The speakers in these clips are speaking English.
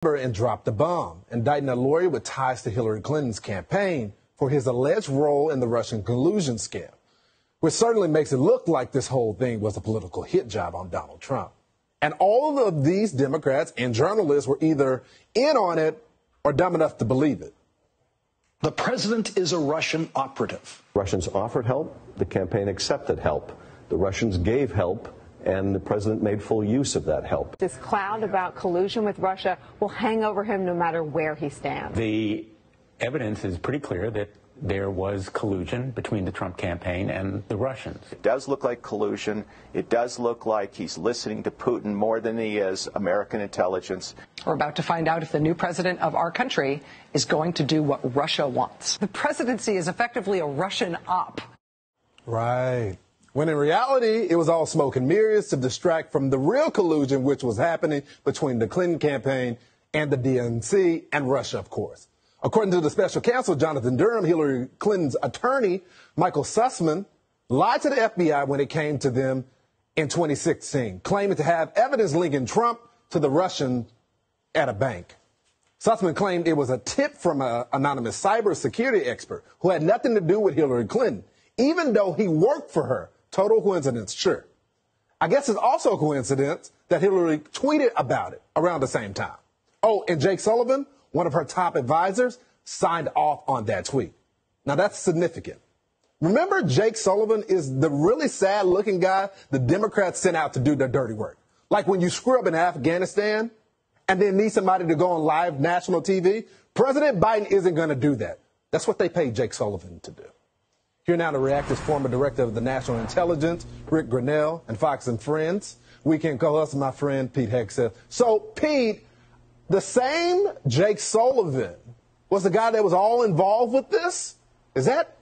And dropped the bomb, indicting a lawyer with ties to Hillary Clinton's campaign for his alleged role in the Russian collusion scam, which certainly makes it look like this whole thing was a political hit job on Donald Trump. And all of these Democrats and journalists were either in on it or dumb enough to believe it. The president is a Russian operative. Russians offered help. The campaign accepted help. The Russians gave help. And the president made full use of that help. This cloud about collusion with Russia will hang over him no matter where he stands. The evidence is pretty clear that there was collusion between the Trump campaign and the Russians. It does look like collusion. It does look like he's listening to Putin more than he is American intelligence. We're about to find out if the new president of our country is going to do what Russia wants. The presidency is effectively a Russian op. Right. When in reality, it was all smoke and mirrors to distract from the real collusion which was happening between the Clinton campaign and the DNC and Russia, of course. According to the special counsel, Jonathan Durham, Hillary Clinton's attorney, Michael Sussman, lied to the FBI when it came to them in 2016, claiming to have evidence linking Trump to the Russian at a bank. Sussman claimed it was a tip from an anonymous cybersecurity expert who had nothing to do with Hillary Clinton, even though he worked for her. Total coincidence, sure. I guess it's also a coincidence that Hillary tweeted about it around the same time. Oh, and Jake Sullivan, one of her top advisors, signed off on that tweet. Now, that's significant. Remember, Jake Sullivan is the really sad-looking guy the Democrats sent out to do their dirty work. Like when you screw up in Afghanistan and then need somebody to go on live national TV, President Biden isn't going to do that. That's what they paid Jake Sullivan to do. Here now to react is former director of the National Intelligence, Rick Grenell, and Fox and Friends. Weekend co-host, my friend Pete Hegseth. So, Pete, the same Jake Sullivan was the guy that was all involved with this? Is that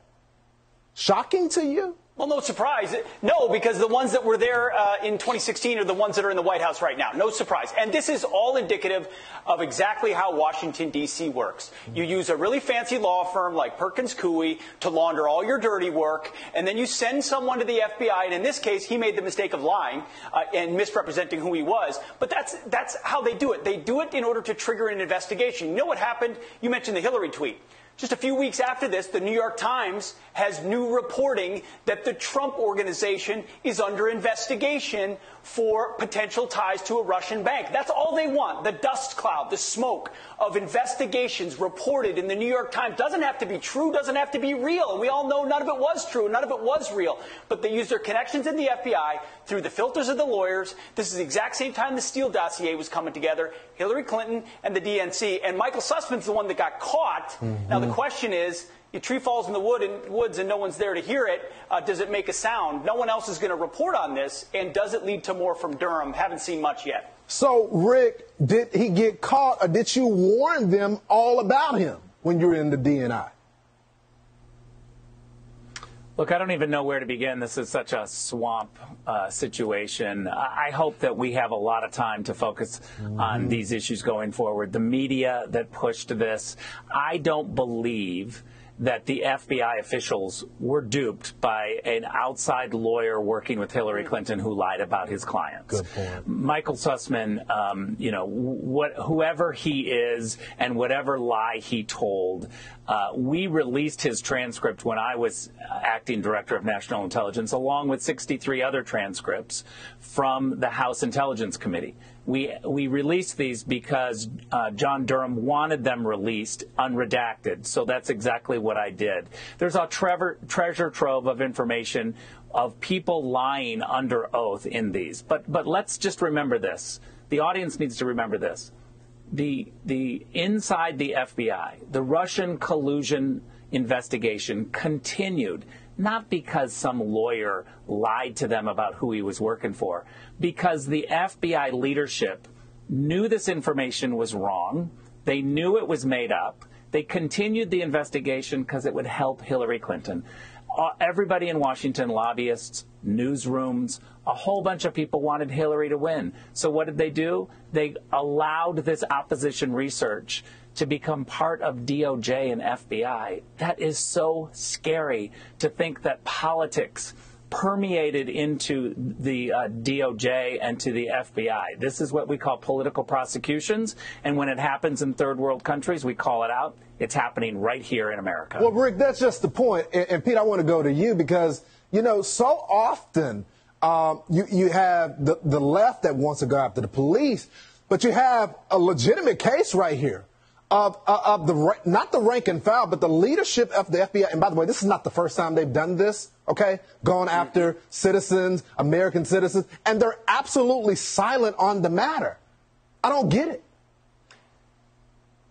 shocking to you? Well, no surprise. No, because the ones that were there in 2016 are the ones that are in the White House right now. No surprise. And this is all indicative of exactly how Washington, D.C. works. You use a really fancy law firm like Perkins Coie to launder all your dirty work, and then you send someone to the FBI, and in this case, he made the mistake of lying and misrepresenting who he was. But that's how they do it. They do it in order to trigger an investigation. You know what happened? You mentioned the Hillary tweet. Just a few weeks after this, the New York Times has new reporting that the Trump Organization is under investigation for potential ties to a Russian bank. That's all they want. The dust cloud, the smoke of investigations reported in the New York Times doesn't have to be true, doesn't have to be real. And we all know none of it was true, none of it was real. But they use their connections in the FBI through the filters of the lawyers. This is the exact same time the Steele dossier was coming together. Hillary Clinton and the DNC. And Michael Sussman's the one that got caught. Mm-hmm. Now, the question is, a tree falls in the woods and no one's there to hear it. Does it make a sound? No one else is going to report on this. And does it lead to more from Durham? Haven't seen much yet. So, Rick, did he get caught, or did you warn them all about him when you were in the DNI? Look, I don't even know where to begin. This is such a swamp situation. I hope that we have a lot of time to focus on these issues going forward. The media that pushed this, I don't believe that the FBI officials were duped by an outside lawyer working with Hillary Clinton who lied about his clients. Good point. Michael Sussman, whoever he is and whatever lie he told, we released his transcript when I was acting director of national intelligence, along with 63 other transcripts from the House Intelligence Committee. We released these because John Durham wanted them released unredacted. So that's exactly what I did. There's a treasure trove of information of people lying under oath in these. But let's just remember this. The audience needs to remember this. The inside the FBI, the Russian collusion investigation continued, not because some lawyer lied to them about who he was working for, because the FBI leadership knew this information was wrong. They knew it was made up. They continued the investigation because it would help Hillary Clinton. Everybody in Washington, lobbyists, newsrooms, a whole bunch of people wanted Hillary to win. So what did they do? They allowed this opposition research to become part of DOJ and FBI. That is so scary to think that politics permeated into the DOJ and to the FBI. This is what we call political prosecutions, and when it happens in third world countries, we call it out. It's happening right here in America. Well, Rick, that's just the point. And Pete, I want to go to you because, you know, so often you have the left that wants to go after the police, but you have a legitimate case right here of not the rank and file, but the leadership of the FBI. And by the way, this is not the first time they've done this, okay? Going after citizens, American citizens, and they're absolutely silent on the matter. I don't get it.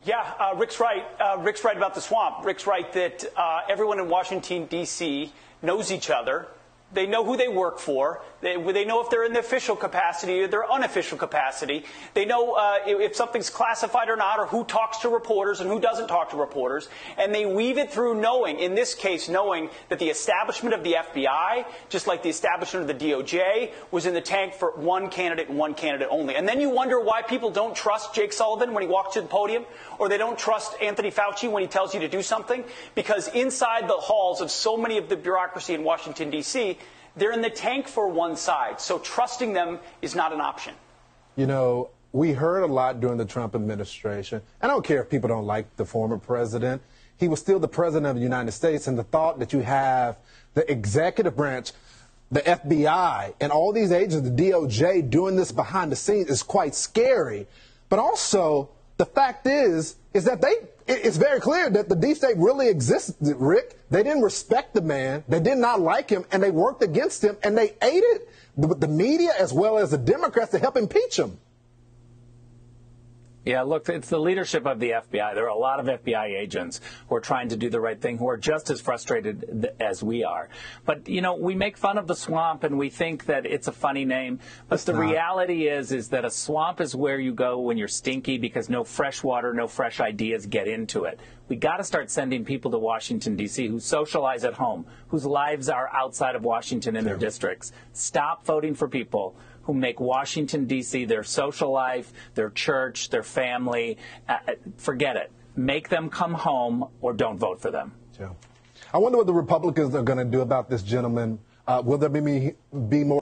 Yeah, Rick's right. Rick's right about the swamp. Rick's right that everyone in Washington, D.C. knows each other. They know who they work for. They know if they're in the official capacity or their unofficial capacity. They know if something's classified or not, or who talks to reporters and who doesn't talk to reporters. And they weave it through knowing, in this case, knowing that the establishment of the FBI, just like the establishment of the DOJ, was in the tank for one candidate and one candidate only. And then you wonder why people don't trust Jake Sullivan when he walks to the podium, or they don't trust Anthony Fauci when he tells you to do something, because inside the halls of so many of the bureaucracy in Washington, D.C., they're in the tank for one side, so trusting them is not an option. You know, we heard a lot during the Trump administration. I don't care if people don't like the former president. He was still the president of the United States, and the thought that you have the executive branch, the FBI, and all these agents, the DOJ, doing this behind the scenes is quite scary. But also, the fact is that it's very clear that the deep state really existed, Rick. They didn't respect the man. They did not like him, and they worked against him, and they aided the media as well as the Democrats to help impeach him. Yeah, look, it's the leadership of the FBI. There are a lot of FBI agents who are trying to do the right thing, who are just as frustrated as we are. But, you know, we make fun of the swamp and we think that it's a funny name. But the reality is that a swamp is where you go when you're stinky because no fresh water, no fresh ideas get into it. We got to start sending people to Washington, D.C. who socialize at home, whose lives are outside of Washington in their districts. Stop voting for people who make Washington, D.C. their social life, their church, their family. Forget it. Make them come home or don't vote for them. Yeah. I wonder what the Republicans are going to do about this gentleman. Will there be more